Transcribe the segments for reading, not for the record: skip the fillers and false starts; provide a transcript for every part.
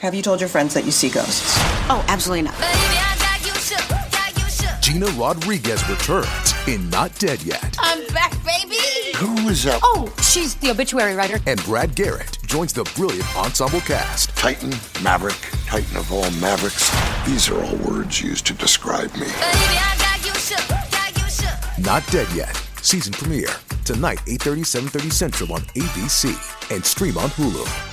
Have you told your friends that you see ghosts? Oh, absolutely not. Gina Rodriguez returns in Not Dead Yet. I'm back, baby! Who is up? Oh, she's the obituary writer. And Brad Garrett joins the brilliant ensemble cast. Titan, Maverick, Titan of all Mavericks. These are all words used to describe me. Not Dead Yet. Season premiere. Tonight, 8:30, 7:30 Central on ABC. And stream on Hulu.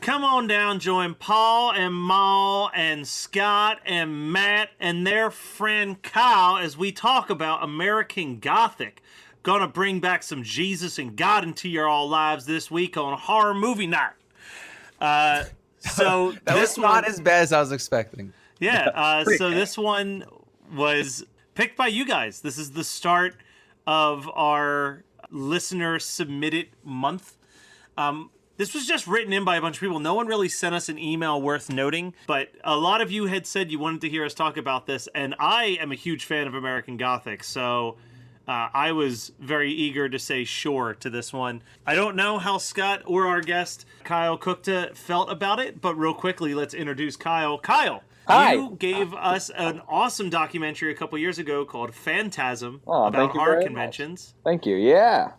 Come on down, join Paul and Maul and Scott and Matt and their friend Kyle as we talk about American Gothic. Gonna bring back some Jesus and God into your all lives this week on Horror Movie Night. So that was not as bad as I was expecting. Yeah, so this one was picked by you guys. This is the start of our listener submitted month. This was just written in by a bunch of people. No one really sent us an email worth noting, but a lot of you had said you wanted to hear us talk about this, and I am a huge fan of American Gothic, so I was very eager to say sure to this one. I don't know how Scott or our guest, Kyle Kuchta, felt about it, but real quickly, let's introduce Kyle. Kyle, hi. You gave us an awesome documentary a couple years ago called Phantasm about horror conventions. Thank you, yeah.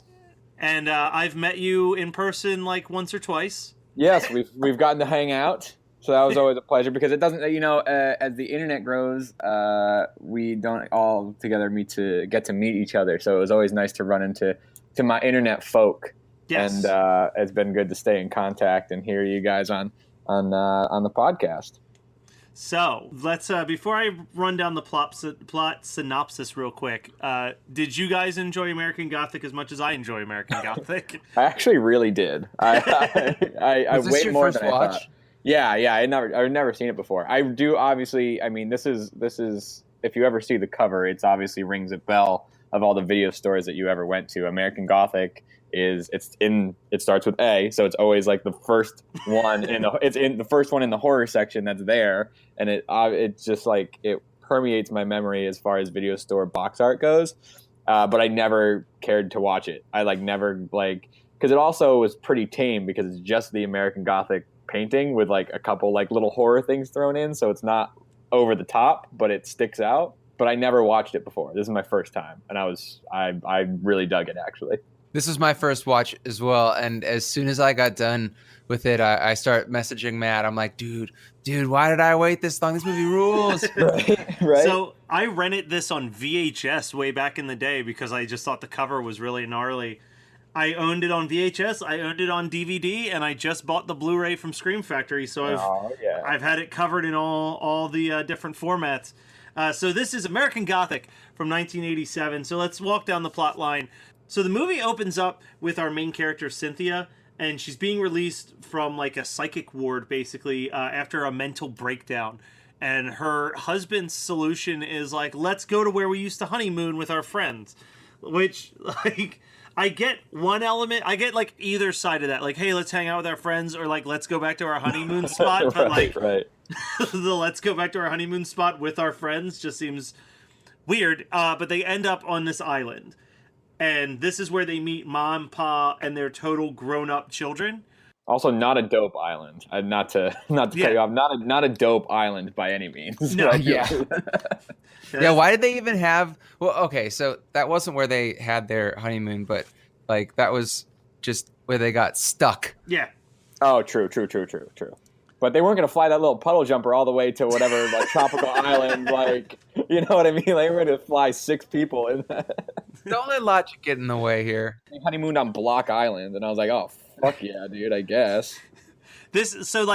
And I've met you in person like once or twice. Yes, we've gotten to hang out, so that was always a pleasure because it doesn't, as the internet grows, we don't all together get to meet each other. So it was always nice to run into my internet folk. Yes. And it's been good to stay in contact and hear you guys on the podcast. So let's before I run down the plot synopsis real quick, did you guys enjoy American Gothic as much as I enjoy American Gothic? I actually really did. I Was this way your more first than watch? I thought. Yeah. I've never seen it before. I do obviously. I mean, this is if you ever see the cover, it's obviously rings a bell of all the video stores that you ever went to. American Gothic it starts with A, so it's always like the first one the first one in the horror section that's there, and it's just like it permeates my memory as far as video store box art goes. But I never cared to watch it. I because it also was pretty tame because it's just the American Gothic painting with like a couple like little horror things thrown in, so it's not over the top, but it sticks out. But I never watched it before. This is my first time, and I really dug it actually. This was my first watch as well, and as soon as I got done with it, I start messaging Matt. I'm like, dude, why did I wait this long? This movie rules. Right. So I rented this on VHS way back in the day because I just thought the cover was really gnarly. I owned it on VHS, I owned it on DVD, and I just bought the Blu-ray from Scream Factory, so I've had it covered in all the different formats. So this is American Gothic from 1987. So let's walk down the plot line. So the movie opens up with our main character, Cynthia, and she's being released from like a psychic ward, basically, after a mental breakdown. And her husband's solution is like, let's go to where we used to honeymoon with our friends. Which, like, I get one element. I get, like, either side of that. Like, hey, let's hang out with our friends, or, like, let's go back to our honeymoon spot. But, right. The let's go back to our honeymoon spot with our friends just seems weird. But they end up on this island. And this is where they meet Mom, Pa, and their total grown-up children. Also, not a dope island. Not to cut you off. Not a dope island by any means. No, yeah. Yeah, why did they even have... Well, okay, so that wasn't where they had their honeymoon, but like that was just where they got stuck. Yeah. Oh, true. But they weren't going to fly that little puddle jumper all the way to whatever like tropical island, like, you know what I mean? They were going to fly 6 people in that. Don't let logic get in the way here. We honeymooned on Block Island, and I was like, oh, fuck yeah, dude, I guess.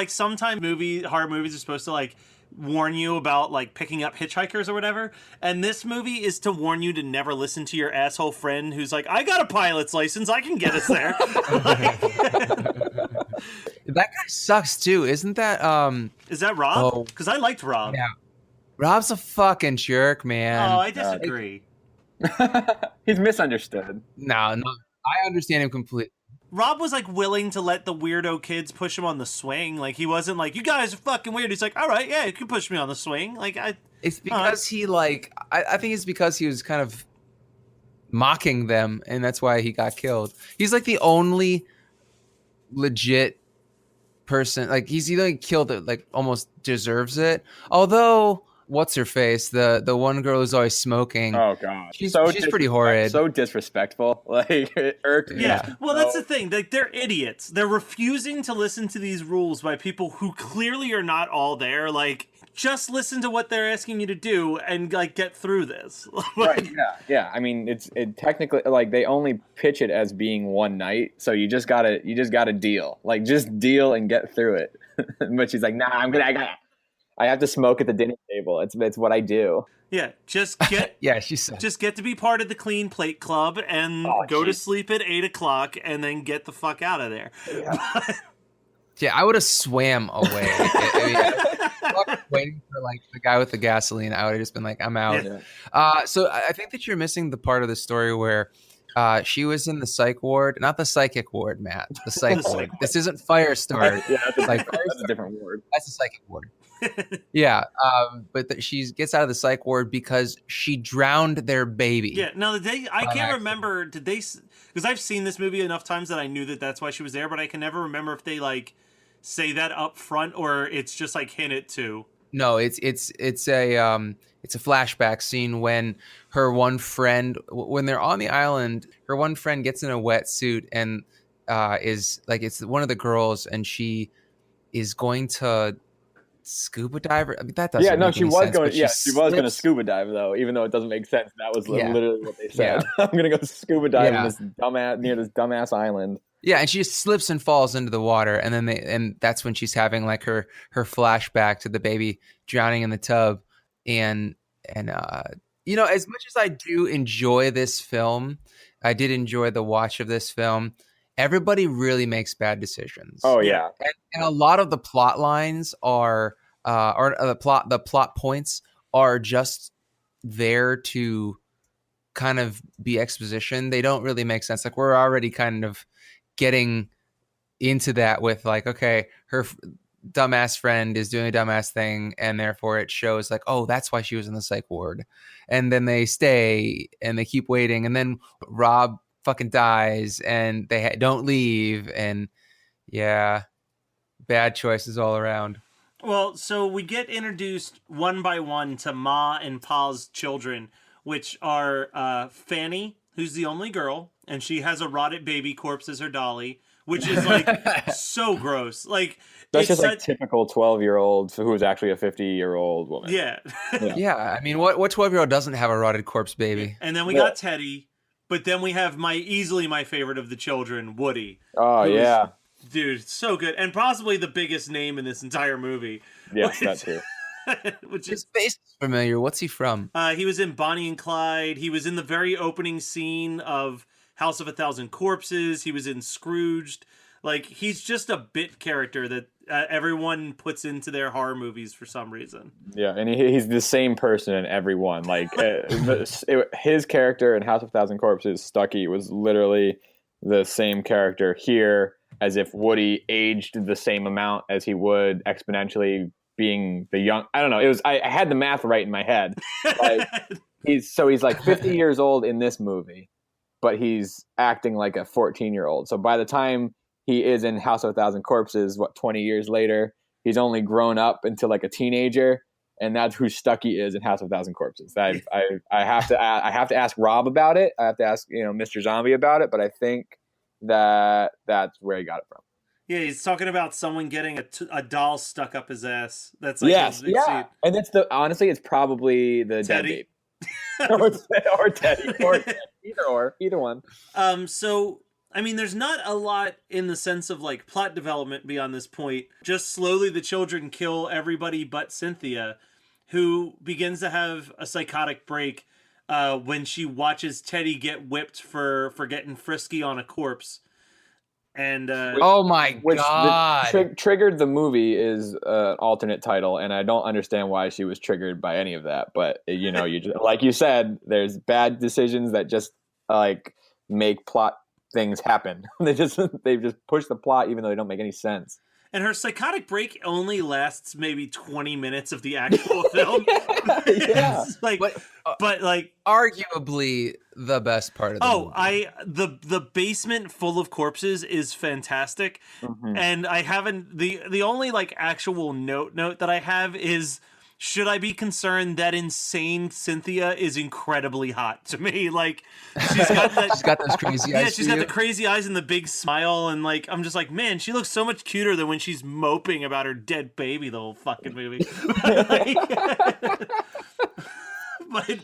Sometimes horror movies are supposed to like warn you about like picking up hitchhikers or whatever, and this movie is to warn you to never listen to your asshole friend who's like, I got a pilot's license, I can get us there. That guy sucks too, isn't that? Is that Rob? Because I liked Rob. Yeah, Rob's a fucking jerk, man. Oh, I disagree. He's misunderstood. No, I understand him completely. Rob was like willing to let the weirdo kids push him on the swing. Like he wasn't like, you guys are fucking weird. He's like, all right, yeah, you can push me on the swing. It's because he like I think it's because he was kind of mocking them, and that's why he got killed. He's like the only legit person. Like he's the only killed that like almost deserves it. Although what's her face, the one girl who's always smoking. Oh god, she's pretty horrid. So disrespectful. Like it irked me. Yeah. Well, that's the thing. Like they're idiots. They're refusing to listen to these rules by people who clearly are not all there. Like just listen to what they're asking you to do and like get through this. Right. Yeah. I mean, it technically like they only pitch it as being one night, so you just gotta deal. Like just deal and get through it. But she's like, nah, I have to smoke at the dinner table. It's what I do. Yeah, just get just get to be part of the clean plate club and go to sleep at 8:00 and then get the fuck out of there. Yeah, I would have swam away. Waiting for like the guy with the gasoline, I would have just been like, I'm out. Yeah. So I think that you're missing the part of the story where she was in the psych ward, not the psychic ward, Matt. The psych ward. This isn't Firestar. Yeah, that's a different ward. That's the psychic ward. Yeah, but she gets out of the psych ward because she drowned their baby. Yeah. Now I can't remember. Did they? Because I've seen this movie enough times that I knew that that's why she was there, but I can never remember if they like say that up front or it's just like hinted to. No, it's a flashback scene when her one friend, when they're on the island, her one friend gets in a wetsuit and is like, it's one of the girls, and she is going to scuba dive. I mean, that doesn't. Yeah, no, she was going. Yeah, she was going to scuba dive though, even though it doesn't make sense. That was literally what they said. Yeah. I'm going to go scuba dive in this dumbass island. Yeah, and she just slips and falls into the water, and then and that's when she's having like her flashback to the baby drowning in the tub, and you know, as much as I do enjoy this film, I did enjoy the watch of this film. Everybody really makes bad decisions. Oh yeah, and a lot of the plot lines are, or the plot points are just there to kind of be exposition. They don't really make sense. Like we're already kind of getting into that with like, okay, her dumbass friend is doing a dumbass thing, and therefore it shows like, oh, that's why she was in the psych ward. And then they stay and they keep waiting, and then Rob fucking dies and they don't leave, and yeah, bad choices all around. Well, so we get introduced one by one to Ma and Pa's children, which are Fanny, who's the only girl, and she has a rotted baby corpse as her dolly, which is like so gross. Like that's just like typical 12-year-old who is actually a 50-year-old woman. Yeah. Yeah. I mean, what 12-year-old doesn't have a rotted corpse baby? And then we got Teddy, but then we have easily my favorite of the children, Woody. Oh yeah, dude, so good, and possibly the biggest name in this entire movie. Yes, that too. Which his face is familiar. What's he from? He was in Bonnie and Clyde. He was in the very opening scene of House of a Thousand Corpses. He was in Scrooged. Like, he's just a bit character that everyone puts into their horror movies for some reason. Yeah, and he's the same person in every one. Like, his character in House of a Thousand Corpses, Stucky, was literally the same character here, as if Woody aged the same amount as he would exponentially being the young. I don't know. It was I had the math right in my head. Like, he's like 50 years old in this movie, but he's acting like a 14-year-old. So by the time he is in House of a Thousand Corpses, 20 years later, he's only grown up into like a teenager, and that's who Stucky is in House of a Thousand Corpses. I have to ask Rob about it. I have to ask Mr. Zombie about it, but I think that's where he got it from. Yeah, he's talking about someone getting a doll stuck up his ass. That's like yes, yeah, and that's honestly, it's probably the Teddy. Dead baby. or Teddy, or either one. So I mean, there's not a lot in the sense of like plot development beyond this point. Just slowly the children kill everybody but Cynthia, who begins to have a psychotic break when she watches Teddy get whipped for getting frisky on a corpse. And Oh my god! Triggered the movie is an alternate title, and I don't understand why she was triggered by any of that. But you know, you just, like you said, there's bad decisions that just like make plot things happen. they just push the plot even though they don't make any sense. And her psychotic break only lasts maybe 20 minutes of the actual film. Yeah. Like, but like arguably the best part of the movie. The basement full of corpses is fantastic. Mm-hmm. And I haven't the only like actual note that I have is, should I be concerned that insane Cynthia is incredibly hot to me? Like, she's got that. She's got those crazy eyes. Yeah, she's got the crazy eyes and the big smile, and like, I'm just like, man, she looks so much cuter than when she's moping about her dead baby the whole fucking movie. But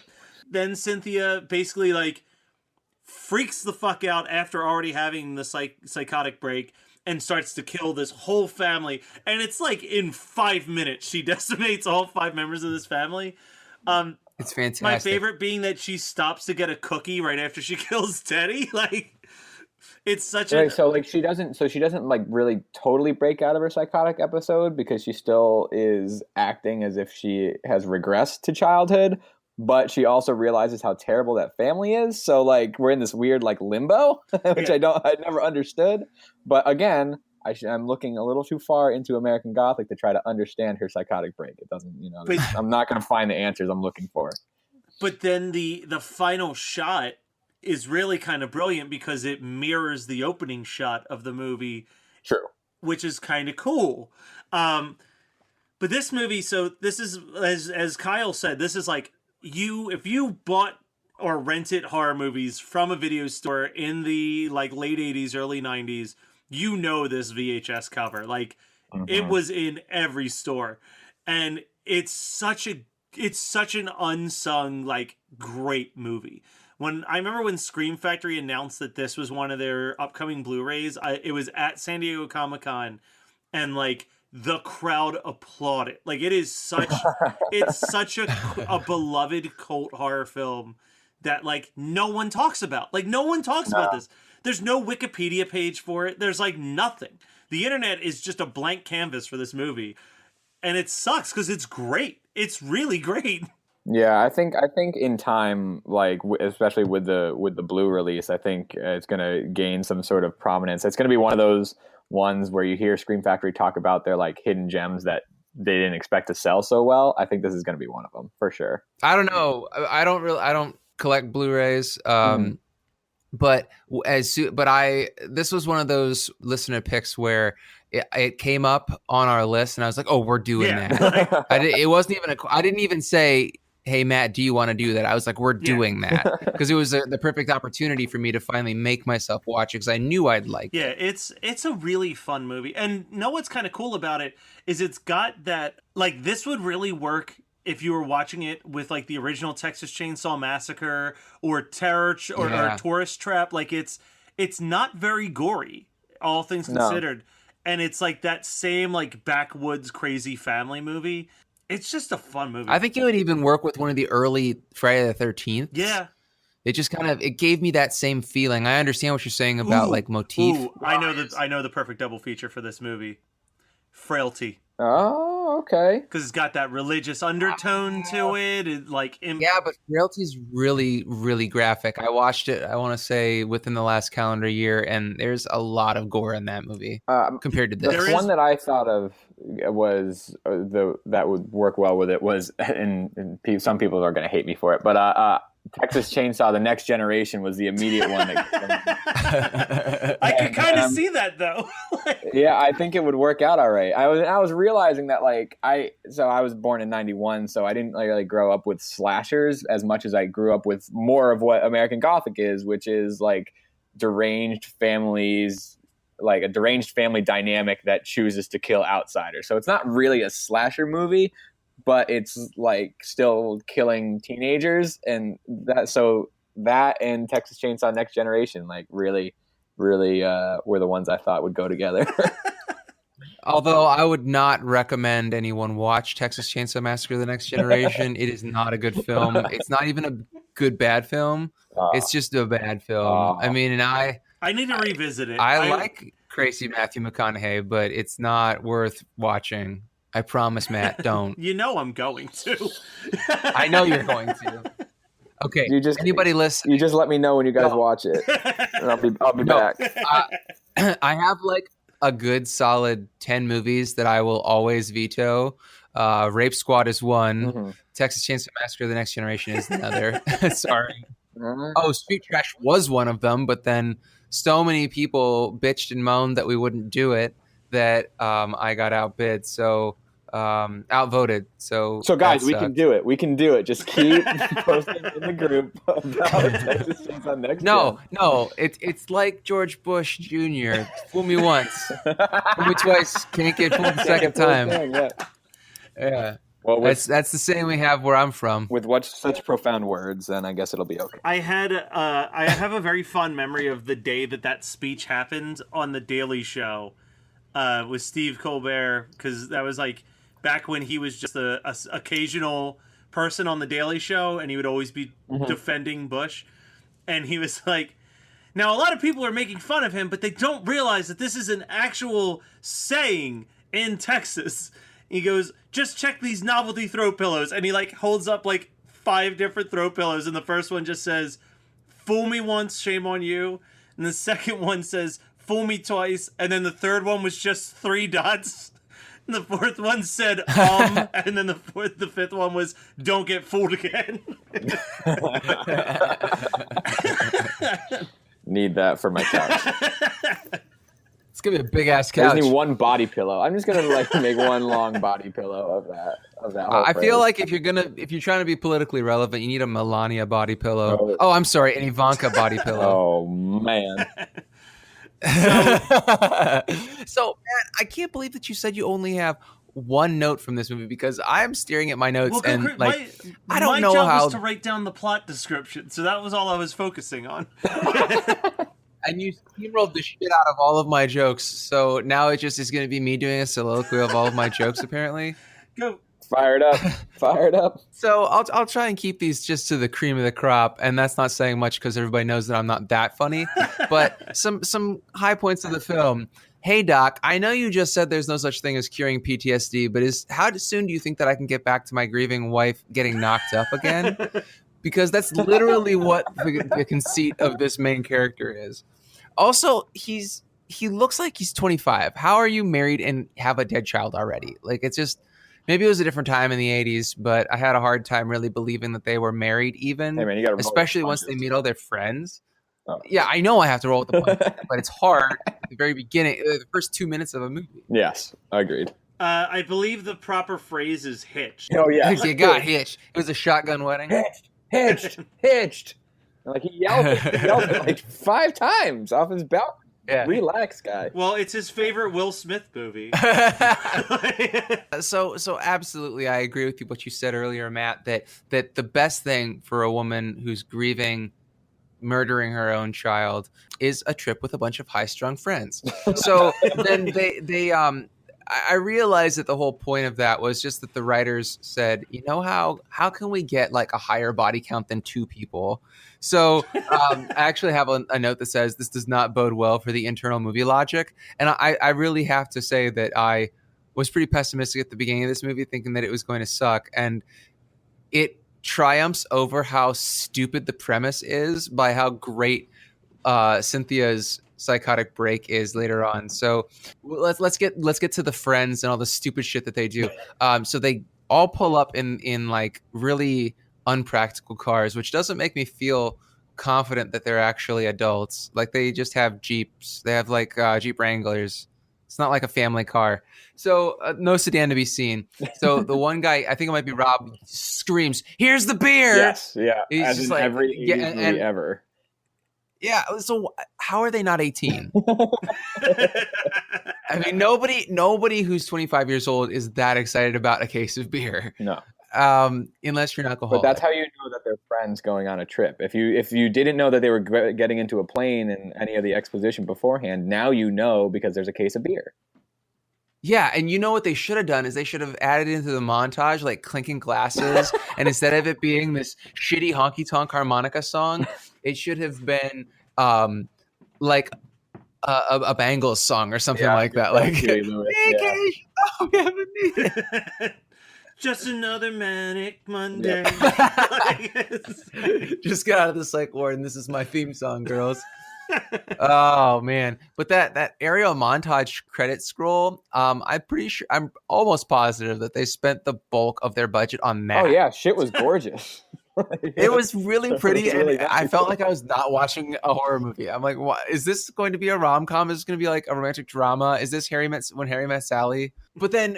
then Cynthia basically like freaks the fuck out after already having the psychotic break, and starts to kill this whole family. And it's like in 5 minutes, she decimates all 5 members of this family. It's fantastic. My favorite being that she stops to get a cookie right after she kills Teddy. Like, it's such a... So she doesn't like really totally break out of her psychotic episode because she still is acting as if she has regressed to childhood. But she also realizes how terrible that family is. So like we're in this weird like limbo, which I never understood. But again, I'm looking a little too far into American Gothic to try to understand her psychotic break. It doesn't, I'm not going to find the answers I'm looking for. But then the final shot is really kind of brilliant because it mirrors the opening shot of the movie. True. Which is kind of cool. But this movie, so this is, as Kyle said, this is like, if you bought or rented horror movies from a video store in the like late 80s, early 90s, you know this VHS cover. Like, it was in every store. And it's such an unsung, like, great movie. I remember when Scream Factory announced that this was one of their upcoming Blu-rays, it was at San Diego Comic-Con, and like the crowd applauded. Like, it's such a beloved cult horror film that like no one talks about. Like, no one talks about this. There's no Wikipedia page for it. There's like nothing. The internet is just a blank canvas for this movie, and it sucks because it's great. It's really great. Yeah, I think in time, like especially with the Blu release, I think it's going to gain some sort of prominence. It's going to be one of those ones where you hear Scream Factory talk about their like hidden gems that they didn't expect to sell so well. I think this is going to be one of them for sure. I don't know. I don't collect Blu-rays. But this was one of those listener picks where it came up on our list, and I was like, "Oh, we're doing that." I didn't even say, "Hey, Matt, do you want to do that?" I was like, "We're doing that," because it was the perfect opportunity for me to finally make myself watch it because I knew I'd like it. Yeah, it's a really fun movie, and what's kind of cool about it is it's got that, like, this would really work if you were watching it with like the original Texas Chainsaw Massacre or or Tourist Trap. Like, it's not very gory, all things considered. And it's like that same like backwoods crazy family movie. It's just a fun movie. I think it would even work with one of the early Friday the 13th. Yeah. It just it gave me that same feeling. I understand what you're saying about like motif. I know the perfect double feature for this movie. Frailty. Oh, okay. Because it's got that religious undertone to it. Yeah, but Frailty is really, really graphic. I watched it, I want to say, within the last calendar year, and there's a lot of gore in that movie compared to this. The one that I thought of was that would work well with it was, and some people are going to hate me for it, but Texas Chainsaw: The Next Generation was the immediate one. I could kind of see that though. Yeah, I think it would work out all right. I was realizing that I was born in '91, so I didn't really grow up with slashers as much as I grew up with more of what American Gothic is, which is like deranged families, like a deranged family dynamic that chooses to kill outsiders. So it's not really a slasher movie, but it's like still killing teenagers, and that and Texas Chainsaw Next Generation like really really were the ones I thought would go together. Although I would not recommend anyone watch Texas Chainsaw Massacre: The Next Generation. It is not a good film. It's not even a good bad film. It's just a bad film. I mean, and I need to revisit it. I like crazy Matthew McConaughey, but it's not worth watching. I promise, Matt, don't. You know I'm going to. I know you're going to. Okay. Anybody listen? You just let me know when you guys watch it, and I'll be back. I have like a good solid 10 movies that I will always veto. Rape Squad is one. Mm-hmm. Texas Chainsaw Massacre: The Next Generation is another. Sorry. Oh, Street Trash was one of them, but then so many people bitched and moaned that we wouldn't do it that I got outbid. So outvoted. So guys, we can do it. We can do it. Just keep posting in the group about Texas Chainsaw Next Gen. No. It's like George Bush Jr. Fool me once, fool me twice. Can't get fooled the second time. Yeah. Well, that's the saying we have where I'm from. With such profound words, then I guess it'll be okay. I have a very fond memory of the day that speech happened on the Daily Show with Steve Colbert, because that was like back when he was just a occasional person on the Daily Show, and he would always be defending Bush, and he was like, now a lot of people are making fun of him, but they don't realize that this is an actual saying in Texas. He goes, just check these novelty throw pillows, and he like holds up like 5 different throw pillows, and the first one just says, fool me once, shame on you, and the second one says, fool me twice, and then the third one was just 3 dots. And the fourth one said, and then the fifth one was, don't get fooled again. Need that for my couch. It's gonna be a big ass couch. I just need one body pillow. I'm just gonna like make one long body pillow of that. Whole I phrase. feel like if you're trying to be politically relevant, you need a Melania body pillow. Oh, I'm sorry, an Ivanka body pillow. Oh man. So, Matt, I can't believe that you said you only have one note from this movie, because I'm staring at my notes and like I don't know my job how was to write down the plot description, so that was all I was focusing on. And you steamrolled the shit out of all of my jokes, so now it just is going to be me doing a soliloquy of all of my jokes. Apparently, go. Fired up. So I'll try and keep these just to the cream of the crop, and that's not saying much because everybody knows that I'm not that funny. But some high points of the film. Hey Doc, I know you just said there's no such thing as curing PTSD, but how soon do you think that I can get back to my grieving wife getting knocked up again? Because that's literally what the conceit of this main character is. Also, he looks like he's 25. How are you married and have a dead child already? Like, it's just. Maybe it was a different time in the 80s, but I had a hard time really believing that they were married even, hey man, you gotta especially once they meet all their friends. Oh. Yeah, I know I have to roll with the punches, but it's hard at the very beginning, the first 2 minutes of a movie. Yes, agreed. I believe the proper phrase is hitched. Oh, yeah. You got hitched. It was a shotgun wedding. Hitched. Like, he yelled it like 5 times off his balcony. Yeah. Relax, guy. Well, it's his favorite Will Smith movie. So absolutely, I agree with you what you said earlier, Matt, that the best thing for a woman who's grieving murdering her own child is a trip with a bunch of high-strung friends. So then I realized that the whole point of that was just that the writers said, you know, how can we get like a higher body count than 2 people? So I actually have a note that says this does not bode well for the internal movie logic. And I really have to say that I was pretty pessimistic at the beginning of this movie, thinking that it was going to suck. And it triumphs over how stupid the premise is by how great Cynthia's psychotic break is later on. So let's get to the friends and all the stupid shit that they do. So they all pull up in like really unpractical cars, which doesn't make me feel confident that they're actually adults. Like, they just have Jeeps. They have like Jeep Wranglers. It's not like a family car. So no sedan to be seen. So the one guy, I think it might be Rob, screams, "Here's the beer!" Yes, yeah. He's as just in like, every 80s movie ever. Yeah, so how are they not 18? I mean, nobody who's 25 years old is that excited about a case of beer. No. unless you're an But alcoholic. that's how you know that they're friends going on a trip. If you didn't know that they were getting into a plane and any of the exposition beforehand, now you know because there's a case of beer. Yeah, and you know what they should have done is they should have added into the montage like clinking glasses, and instead of it being this shitty honky tonk harmonica song, it should have been like a Bangles song or something like that. Like, Huey Lewis, vacation, oh, we haven't need it. Just another manic Monday. Just get out of the psych ward, and this is my theme song, girls. Oh man, but that aerial montage credit scroll, I'm almost positive that they spent the bulk of their budget on that. Oh yeah, shit was gorgeous. It was really pretty, It was really and I nice. felt like I was not watching a horror movie. I'm like, what is this going to be, a rom-com? Is this going to be like a romantic drama? Is this When Harry Met Sally? But then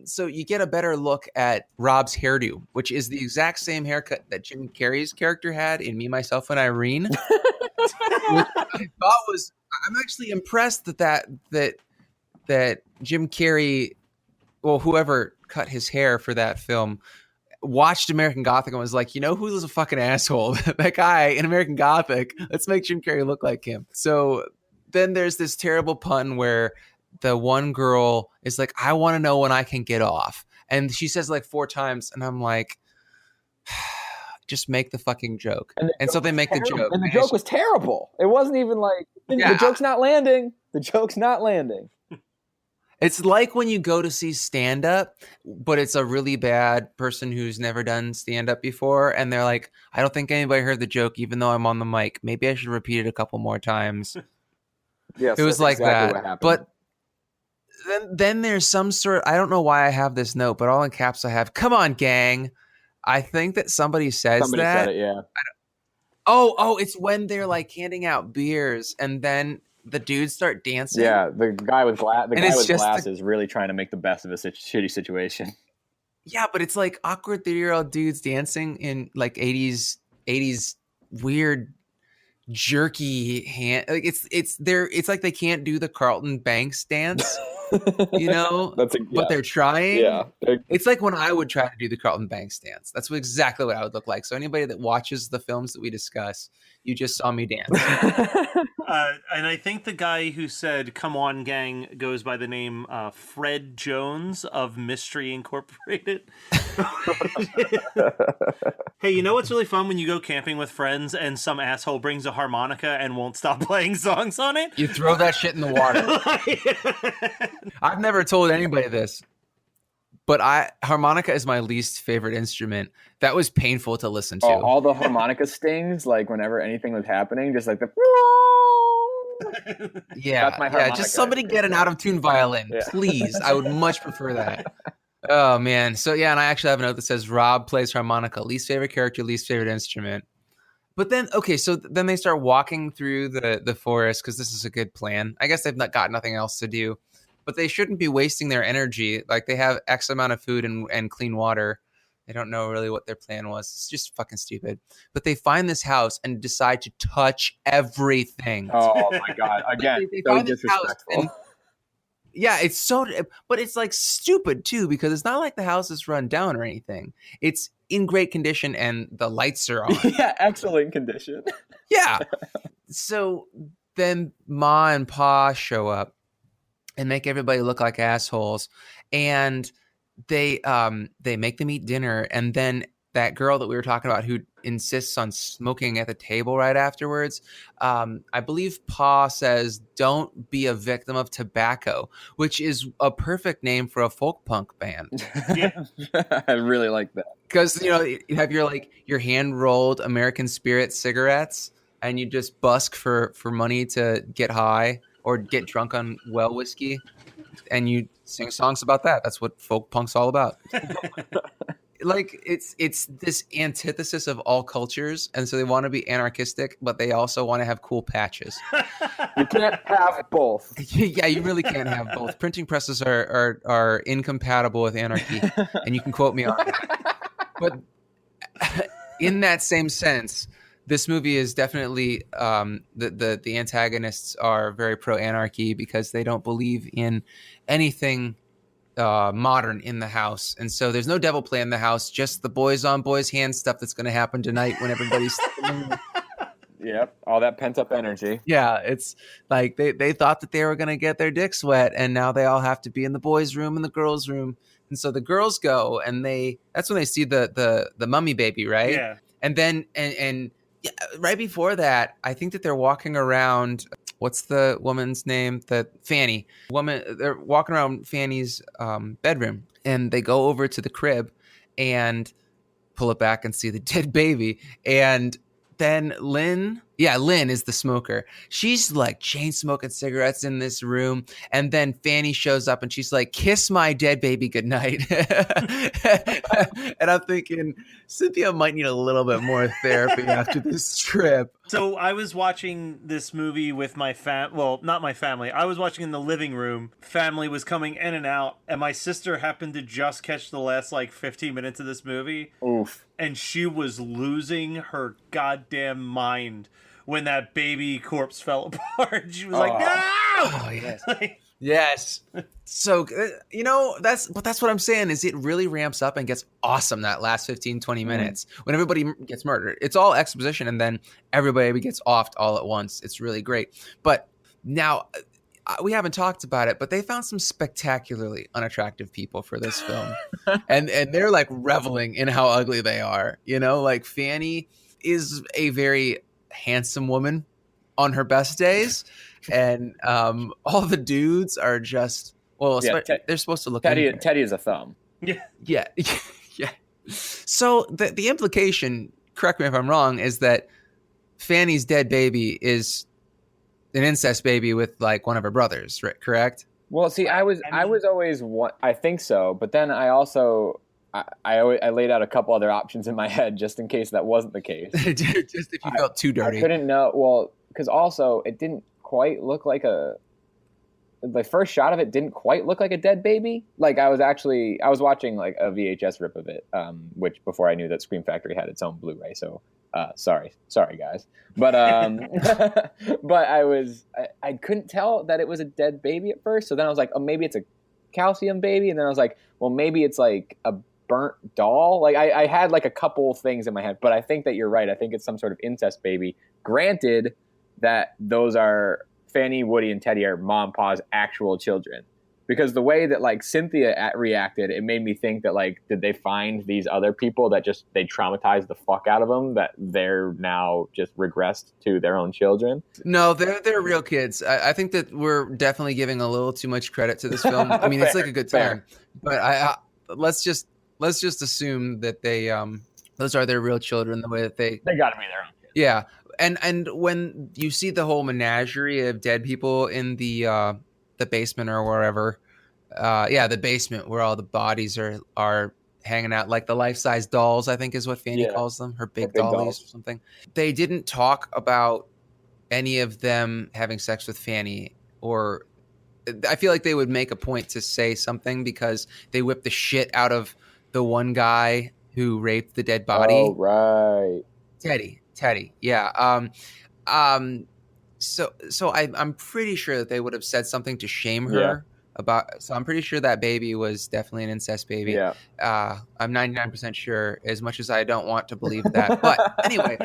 so you get a better look at Rob's hairdo, which is the exact same haircut that Jim Carrey's character had in Me, Myself, and Irene. Which I thought was, I'm actually impressed that Jim Carrey, well, whoever cut his hair for that film, watched American Gothic and was like, you know who's a fucking asshole? That guy in American Gothic. Let's make Jim Carrey look like him. So then there's this terrible pun where the one girl is like, I want to know when I can get off. And she says like 4 times, and I'm like, just make the fucking joke. And so they make the joke. And the joke was terrible. It wasn't even like, Yeah. the joke's not landing. The joke's not landing. It's like when you go to see stand-up, but it's a really bad person who's never done stand-up before, and they're like, I don't think anybody heard the joke, even though I'm on the mic. Maybe I should repeat it a couple more times. Yes, It was that's like exactly that. what happened. But then there's some sort, I don't know why I have this note, but all in caps I have, come on, gang. I think that somebody says Somebody that. said it, yeah. Oh, it's when they're like handing out beers, and then the dudes start dancing. Yeah, the guy with it's just glasses really trying to make the best of a shitty situation. Yeah, but it's like awkward 30-year-old dudes dancing in like 80s weird jerky hand. Like it's like they can't do the Carlton Banks dance, you know? But they're trying. Yeah. It's like when I would try to do the Carlton Banks dance. That's exactly what I would look like. So anybody that watches the films that we discuss, you just saw me dance. And I think the guy who said "Come on, gang" goes by the name Fred Jones of Mystery Incorporated. Hey, you know what's really fun when you go camping with friends and some asshole brings a harmonica and won't stop playing songs on it? You throw that shit in the water. I've never told anybody this, but harmonica is my least favorite instrument. That was painful to listen to. All the harmonica stings, like whenever anything was happening, just like the. Yeah, That's my yeah. harmonica. Just somebody get an out of tune violin, please. I would much prefer that. Oh man. So yeah, and I actually have a note that says Rob plays harmonica, least favorite character, least favorite instrument. But then, okay, so then they start walking through the forest because this is a good plan. I guess they've got nothing else to do, but they shouldn't be wasting their energy. Like they have X amount of food and clean water. They don't know really what their plan was. It's just fucking stupid. But they find this house and decide to touch everything. Oh my god! Again, They so find this house disrespectful. and- yeah, it's so, but it's like stupid too because it's not like the house is run down or anything. It's in great condition and the lights are on. Yeah, excellent condition. Yeah. So then Ma and Pa show up and make everybody look like assholes, and they make them eat dinner, and then that girl that we were talking about who insists on smoking at the table right afterwards, I believe Pa says, "Don't be a victim of tobacco," which is a perfect name for a folk punk band. I really like that. Because you have your hand rolled American Spirit cigarettes, and you just busk for money to get high or get drunk on well whiskey, and you sing songs about that. That's what folk punk's all about. Like it's this antithesis of all cultures, and so they want to be anarchistic, but they also want to have cool patches. You can't have both. Yeah, you really can't have both. Printing presses are incompatible with anarchy, and you can quote me on that. But in that same sense, this movie is definitely the antagonists are very pro-anarchy because they don't believe in anything modern in the house, and so there's no devil play in the house, just the boys on boys hand stuff that's going to happen tonight when everybody's Yep, all that pent up energy. yeah, it's like they thought that they were going to get their dicks wet, and now they all have to be in the boys room and the girls room. And so the girls go, and that's when they see the mummy baby, right? Yeah. And then and yeah, right before that, I think that they're walking around. What's the woman's name? Fanny. They're walking around Fanny's bedroom, and they go over to the crib and pull it back and see the dead baby. And then Lynn is the smoker. She's like chain smoking cigarettes in this room. And then Fanny shows up and she's like, kiss my dead baby goodnight. And I'm thinking Cynthia might need a little bit more therapy after this trip. So I was watching this movie with my not my family. I was watching in the living room. Family was coming in and out, and my sister happened to just catch the last 15 minutes of this movie. Oof. And she was losing her goddamn mind when that baby corpse fell apart. She was like, "No!" Oh, yes. Yes. So, that's what I'm saying is it really ramps up and gets awesome that last 15, 20 minutes when everybody gets murdered. It's all exposition and then everybody gets offed all at once. It's really great. But now we haven't talked about it, but they found some spectacularly unattractive people for this film. and they're like reveling in how ugly they are. Like Fanny is a very handsome woman on her best days. And all the dudes are just they're supposed to look. Teddy is a thumb. Yeah. So the implication, correct me if I'm wrong, is that Fanny's dead baby is an incest baby with one of her brothers, right? Correct? Well, see, I was always I think so, but then I also I laid out a couple other options in my head just in case that wasn't the case. Just if you felt too dirty. I couldn't know. Well, because also it didn't quite look like the first shot of it didn't quite look like a dead baby. I was watching a VHS rip of it, which before I knew that Scream Factory had its own Blu-ray. So sorry guys, but but I couldn't tell that it was a dead baby at first. So then I was like, oh, maybe it's a calcium baby, and then I was like, well, maybe it's like a burnt doll. I had a couple things in my head, but I think that you're right. I think it's some sort of incest baby. Granted that those are Fanny, Woody, and Teddy are mom and pa's actual children. Because the way that Cynthia reacted, it made me think that did they find these other people that just they traumatized the fuck out of them that they're now just regressed to their own children? No, they're real kids. I think that we're definitely giving a little too much credit to this film. I mean, it's a good time, but let's just assume that they those are their real children. The way that they got to be their own kids. Yeah. And when you see the whole menagerie of dead people in the basement or wherever, the basement where all the bodies are hanging out, like the life-size dolls, I think is what Fanny calls them, her big dollies or something. They didn't talk about any of them having sex with Fanny, or I feel like they would make a point to say something because they whipped the shit out of the one guy who raped the dead body. Oh, right. Teddy, yeah. So I'm pretty sure that they would have said something to shame her about. So I'm pretty sure that baby was definitely an incest baby. Yeah. I'm 99% sure, as much as I don't want to believe that. But anyway,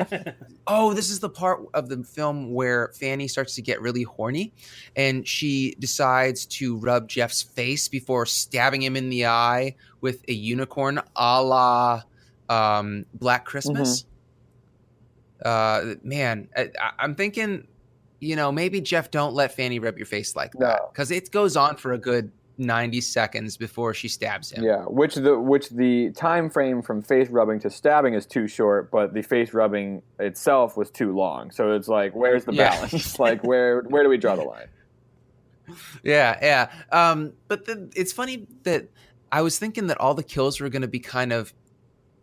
this is the part of the film where Fanny starts to get really horny, and she decides to rub Jeff's face before stabbing him in the eye with a unicorn, a la Black Christmas. Mm-hmm. Man, I'm thinking, maybe Jeff, don't let Fanny rub your face like that, because it goes on for a good 90 seconds before she stabs him. Yeah, which the time frame from face rubbing to stabbing is too short, but the face rubbing itself was too long. So it's where's the balance? Where do we draw the line? Yeah. But it's funny that I was thinking that all the kills were going to be kind of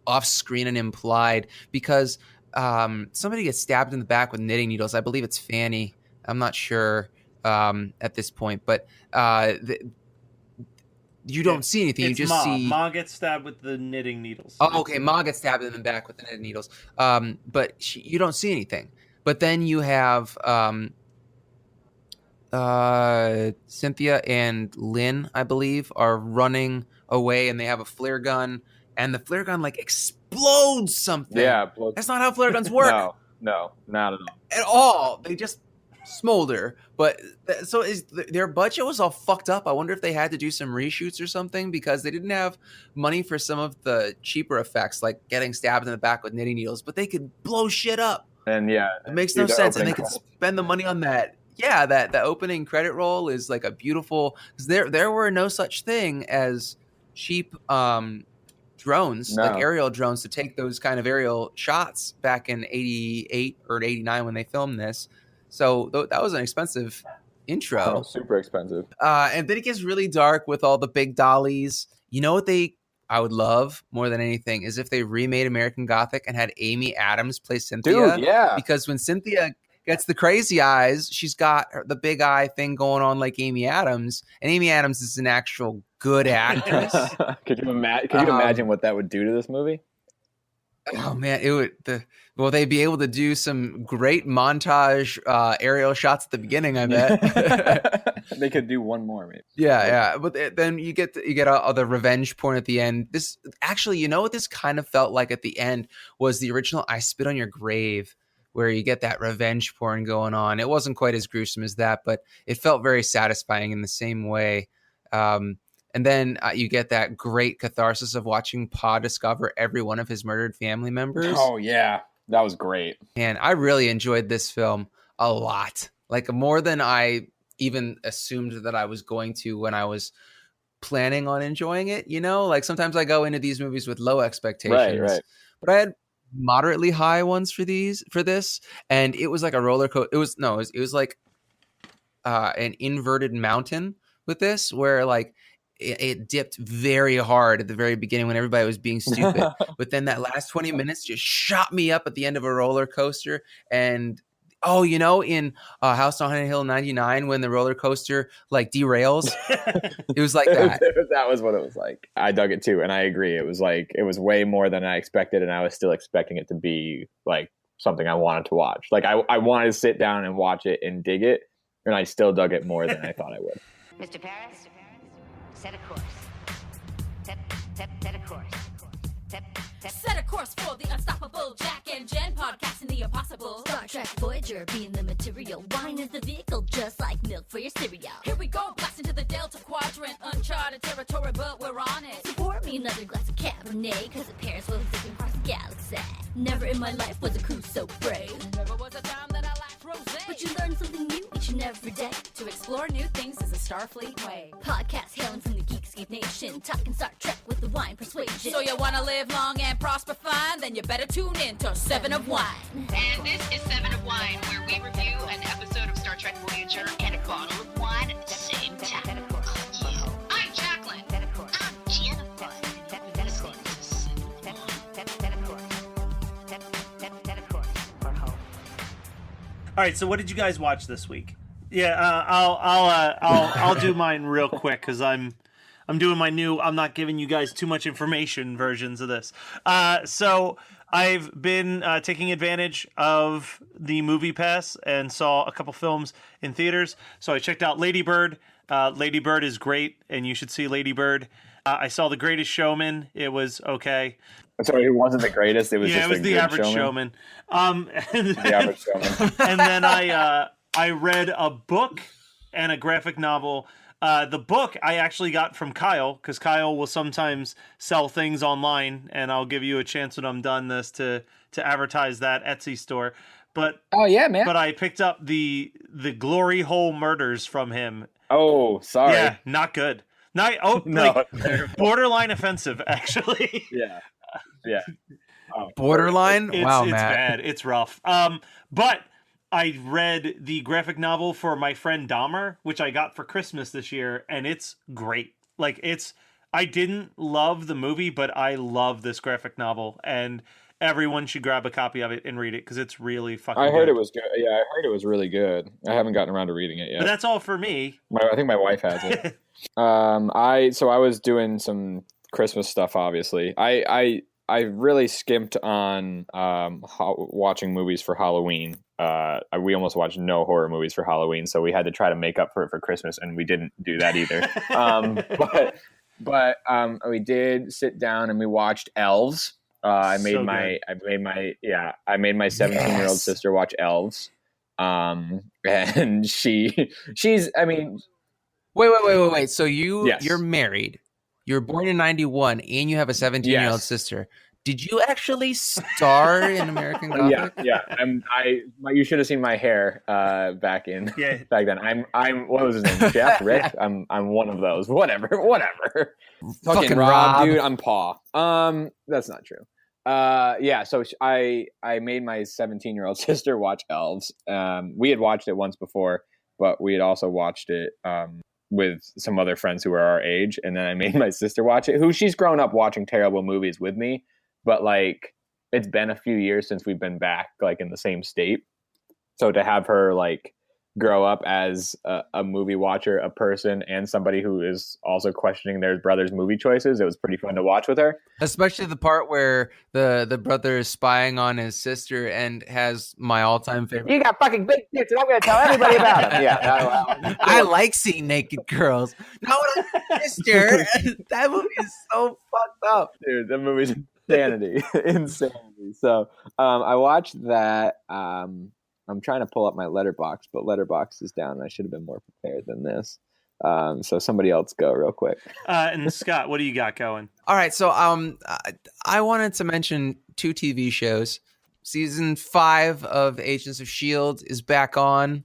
off screen and implied, because somebody gets stabbed in the back with knitting needles. I believe it's Fanny. I'm not sure at this point, but you don't see anything. You just see Ma gets stabbed with the knitting needles. Oh, okay. Ma gets stabbed in the back with the knitting needles. But you don't see anything. But then you have Cynthia and Lynn, I believe, are running away, and they have a flare gun, and the flare gun like explodes something. Yeah, That's not how flare guns work. No, not at all. At all. They just smolder. But so is their budget was all fucked up. I wonder if they had to do some reshoots or something because they didn't have money for some of the cheaper effects, like getting stabbed in the back with knitting needles. But they could blow shit up. And yeah, it makes no sense, and they could spend the money on that. Yeah, that the opening credit roll is like a beautiful, because there were no such thing as cheap drones, like aerial drones, to take those kind of aerial shots back in 88 or 89 when they filmed this. So that was an expensive intro. Oh, super expensive. And then it gets really dark with all the big dollies. You know what I would love more than anything is if they remade American Gothic and had Amy Adams play Cynthia. Dude, yeah. Because when Cynthia gets the crazy eyes, she's got the big eye thing going on like Amy Adams, and Amy Adams is an actual good actress. Could you imagine what that would do to this movie? Oh man, it would. They'd be able to do some great montage aerial shots at the beginning. I bet they could do one more, maybe. Yeah. But then you get all the revenge porn at the end. This actually, you know what this kind of felt like at the end was the original "I Spit on Your Grave," where you get that revenge porn going on. It wasn't quite as gruesome as that, but it felt very satisfying in the same way. And then you get that great catharsis of watching Pa discover every one of his murdered family members. Oh, yeah. That was great. And I really enjoyed this film a lot. Like more than I even assumed that I was going to when I was planning on enjoying it. You know, like sometimes I go into these movies with low expectations. Right. But I had moderately high ones for this. And it was like a roller coaster. It was like an inverted mountain with this where like, it dipped very hard at the very beginning when everybody was being stupid. But then that last 20 minutes just shot me up at the end of a roller coaster. And, in House on Haunted Hill 99, when the roller coaster like derails, it was like that. That was what it was like. I dug it too. And I agree. It was way more than I expected. And I was still expecting it to be like something I wanted to watch. Like I wanted to sit down and watch it and dig it. And I still dug it more than I thought I would. Mr. Paris? Set a course. Set a course. Set a course for the unstoppable Jack and Jen podcasting the impossible. Star Trek Voyager being the material. Wine is the vehicle, just like milk for your cereal. Here we go, blasting to the Delta Quadrant, uncharted territory, but we're on it. So pour me another glass of Cabernet, cause it pairs well with zipping across the galaxy. Never in my life was a cruise so brave. Never was a time that I lacked rosé. But you learn something new each and every day. To explore new things is a Starfleet way. Podcast hailing from the Geekscape Nation, talking Star Trek with the wine persuasion. So you wanna live long and prosper fine? Then you better tune in to 7 of Wine. And this is 7 of Wine, where we review an episode of Star Trek Voyager and a bottle of wine at the same time. I'm Jacqueline. I'm Jennifer. All right, so what did you guys watch this week? Yeah, I'll do mine real quick because I'm doing my new. I'm not giving you guys too much information versions of this. So I've been taking advantage of the Movie Pass and saw a couple films in theaters. So I checked out Lady Bird. Lady Bird is great, and you should see Lady Bird. I saw The Greatest Showman. It was okay. Sorry, it wasn't the greatest. It was just it was the average showman. The average showman. And then I read a book and a graphic novel. The book I actually got from Kyle, because Kyle will sometimes sell things online, and I'll give you a chance when I'm done this to advertise that Etsy store. But oh yeah, man! But I picked up the Glory Hole Murders from him. Oh, sorry. Yeah, not good. No, like borderline offensive, actually. Yeah. Oh, borderline. Wow, it's Matt. bad. It's rough. But I read the graphic novel for My Friend Dahmer, which I got for Christmas this year, and it's great. Like I didn't love the movie, but I love this graphic novel, and everyone should grab a copy of it and read it because it's really fucking I heard good. It was good. Yeah, I heard it was really good. I haven't gotten around to reading it yet. But that's all for me. I think my wife has it. I was doing some Christmas stuff, obviously. I really skimped on watching movies for Halloween. we almost watched no horror movies for Halloween, so we had to try to make up for it for Christmas, and we didn't do that either. But we did sit down and we watched Elves. I made my 17-year-old sister watch Elves. And she's, I mean, wait. So Yes. you're married, you were born in 91, and you have a 17-year-old Yes. sister. Did you actually star in American Gothic? Yeah. You should have seen my hair back then. I'm what was his name? Jeff, Rick. I'm one of those. Whatever. Fucking Rob, dude. I'm Paw. That's not true. So I made my 17-year-old sister watch Elves. We had watched it once before, but we had also watched it with some other friends who were our age, and then I made my sister watch it, who she's grown up watching terrible movies with me, but like it's been a few years since we've been back like in the same state. So to have her like grow up as a movie watcher, a person, and somebody who is also questioning their brother's movie choices, it was pretty fun to watch with her. Especially the part where the brother is spying on his sister and has my all-time favorite. You got fucking big tits, and I'm going to tell everybody about them. Yeah, I like seeing naked girls. Not with a sister. That movie is so fucked up, dude. That movie's insanity. So I watched that. I'm trying to pull up my Letterboxd, but Letterboxd is down. I should have been more prepared than this. So somebody else go real quick. And Scott, what do you got going? All right, so I wanted to mention 2 TV shows. Season 5 of Agents of S.H.I.E.L.D. is back on.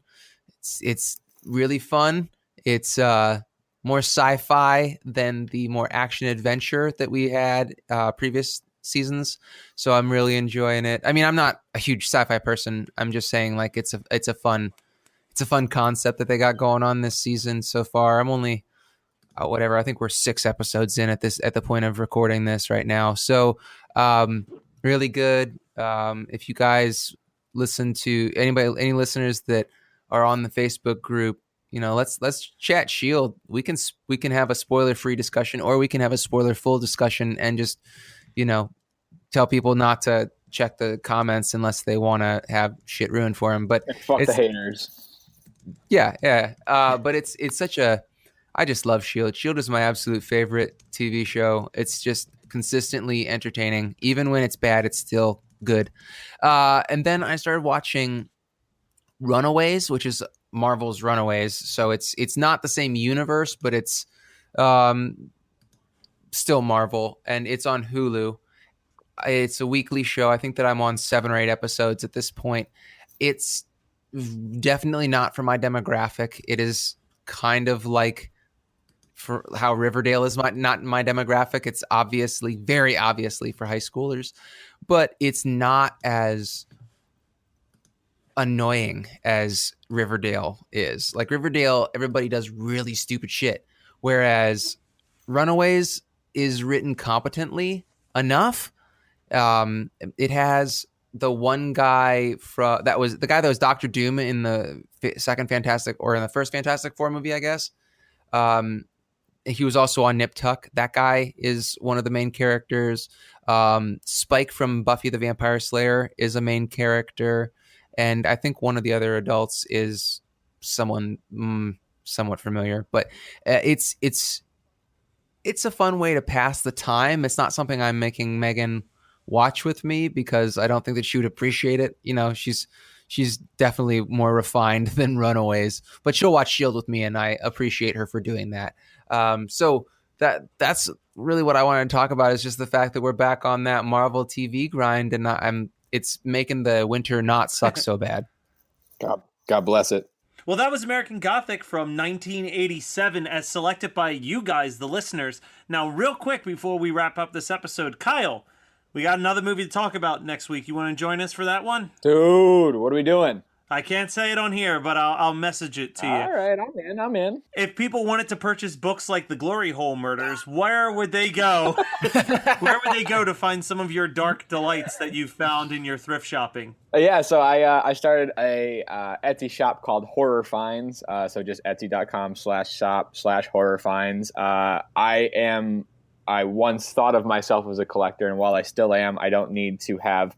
It's really fun. It's more sci-fi than the more action adventure that we had previous seasons, so I'm really enjoying it. I mean, I'm not a huge sci-fi person. I'm just saying, like, it's a fun concept that they got going on this season so far. I'm only I think we're 6 episodes in at the point of recording this right now. So really good. If you guys listen to any listeners that are on the Facebook group, let's chat S.H.I.E.L.D. We can have a spoiler-free discussion, or we can have a spoiler-full discussion and just tell people not to check the comments unless they want to have shit ruined for them. But fuck the haters. Yeah. But it's such I just love S.H.I.E.L.D. S.H.I.E.L.D. is my absolute favorite TV show. It's just consistently entertaining. Even when it's bad, it's still good. And then I started watching Runaways, which is Marvel's Runaways. So it's not the same universe, but it's still Marvel, and it's on Hulu. It's a weekly show. I think that I'm on 7 or 8 episodes at this point. It's definitely not for my demographic. It is kind of like for how Riverdale is not my demographic. It's very obviously for high schoolers, but it's not as annoying as Riverdale is. Like Riverdale, everybody does really stupid shit, whereas Runaways is written competently enough. It has the one guy that was Dr. Doom in the second Fantastic, or in the first Fantastic Four movie, I guess. He was also on Nip Tuck. That guy is one of the main characters. Spike from Buffy the Vampire Slayer is a main character, and I think one of the other adults is someone somewhat familiar. But it's a fun way to pass the time. It's not something I'm making Megan watch with me because I don't think that she would appreciate it. She's definitely more refined than Runaways, but she'll watch S.H.I.E.L.D. with me, and I appreciate her for doing that. So that's really what I wanted to talk about, is just the fact that we're back on that Marvel TV grind, and it's making the winter not suck so bad. God bless it. Well, that was American Gothic from 1987, as selected by you guys, the listeners. Now, real quick before we wrap up this episode, Kyle, we got another movie to talk about next week. You want to join us for that one? Dude, what are we doing? I can't say it on here, but I'll message it to you. All right, I'm in. If people wanted to purchase books like The Glory Hole Murders, where would they go? Where would they go to find some of your dark delights that you've found in your thrift shopping? Yeah, so I started a Etsy shop called Horror Finds. So just etsy.com/shop/horror finds. I once thought of myself as a collector, and while I still am, I don't need to have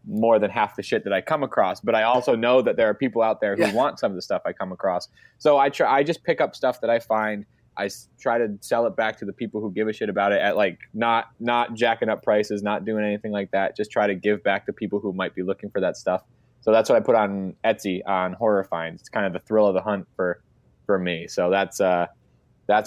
more than half the shit that I come across, but I also know that there are people out there who want some of the stuff I come across. So I just pick up stuff that I find. I try to sell it back to the people who give a shit about it at like not jacking up prices, not doing anything like that. Just try to give back to people who might be looking for that stuff. So that's what I put on Etsy on Horror Finds. It's kind of the thrill of the hunt for me. So that's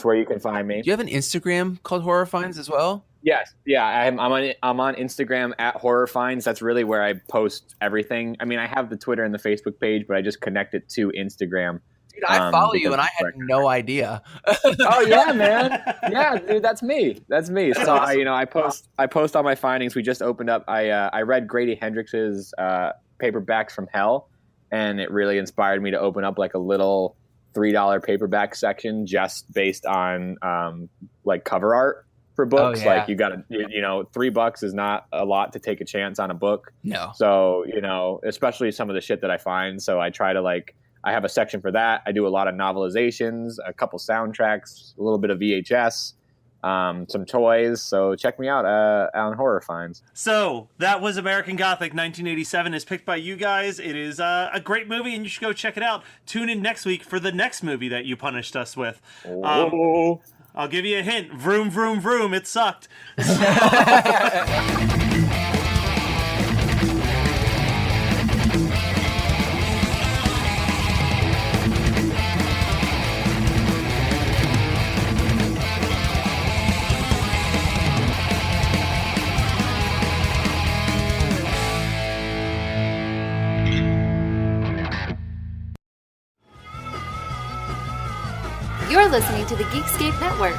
where you can find me. Do you have an Instagram called Horror Finds as well? Yes. Yeah. I'm on Instagram at Horror Finds. That's really where I post everything. I mean, I have the Twitter and the Facebook page, but I just connect it to Instagram. Dude, I follow you and I had no idea. Oh yeah, man. Yeah, dude, that's me. So I post all my findings. We just opened up. I read Grady Hendrix's Paperbacks from Hell, and it really inspired me to open up like a little $3 paperback section just based on like cover art for books. Oh, yeah. Like you got to, $3 is not a lot to take a chance on a book. No. So, especially some of the shit that I find. So I try to I have a section for that. I do a lot of novelizations, a couple soundtracks, a little bit of VHS, some toys. So check me out on Horror Finds. So that was American Gothic 1987 is picked by you guys. It is a great movie and you should go check it out. Tune in next week for the next movie that you punished us with. I'll give you a hint. Vroom, vroom, vroom. It sucked. You're listening to the Geekscape Network.